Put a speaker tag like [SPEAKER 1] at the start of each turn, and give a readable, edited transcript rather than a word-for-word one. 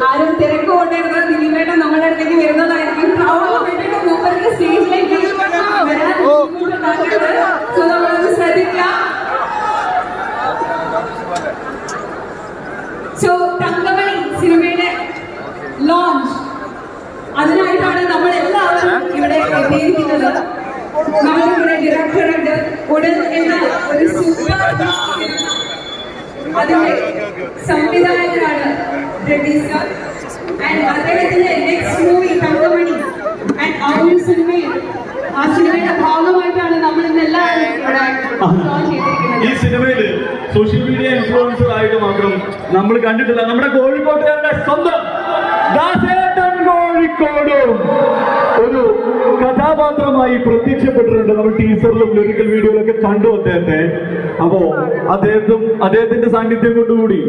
[SPEAKER 1] ആരും തിരക്ക് കൊണ്ടിരുന്നത് ദിലീപേട്ടൻ നമ്മുടെ അടുത്തേക്ക് വരുന്നതായിരിക്കും. മൂപ്പർക്ക് സ്റ്റേജിലേക്ക് സോ നമ്മളൊന്ന് ശ്രദ്ധിക്കാം. സോ തങ്കമണി സിനിമയുടെ ലോഞ്ച്, അതിനായിട്ടാണ് നമ്മൾ എല്ലാവരും ഇവിടെ എത്തിയിരിക്കുന്നത്. നമ്മളിവിടെ ഡയറക്ടറുണ്ട്, ഉടൻ എന്ന ഒരു സൂപ്പർ അതിന്റെ സംവിധായകനാണ് പ്രൊഡ്യൂസർ. ആൻഡ് അദ്ദേഹത്തിന്റെ നെക്സ്റ്റ് മൂവി തങ്കമണി ആൻഡ് ആ ഒരു സിനിമയിൽ, ആ സിനിമയുടെ ഭാഗമായിട്ടാണ് നമ്മൾ ഇന്ന് എല്ലാവരും
[SPEAKER 2] ഈ സിനിമയിൽ സോഷ്യൽ മീഡിയ ഇൻഫ്ലുവൻസർ ആയിട്ട് മാത്രം നമ്മൾ കണ്ടിട്ടില്ല, നമ്മുടെ കോഴിക്കോട്ടുകാരുടെ സ്വന്തം ദാസേട്ടൻ കോഴിക്കോടും ഒരു കഥാപാത്രമായി പ്രത്യക്ഷപ്പെട്ടിട്ടുണ്ട്. നമ്മൾ ടീസറിലും ലിറിക്കൽ വീഡിയോയിലൊക്കെ കണ്ടു അദ്ദേഹത്തെ. അപ്പോ അദ്ദേഹത്തിന്റെ സാന്നിധ്യം കൊണ്ടുകൂടി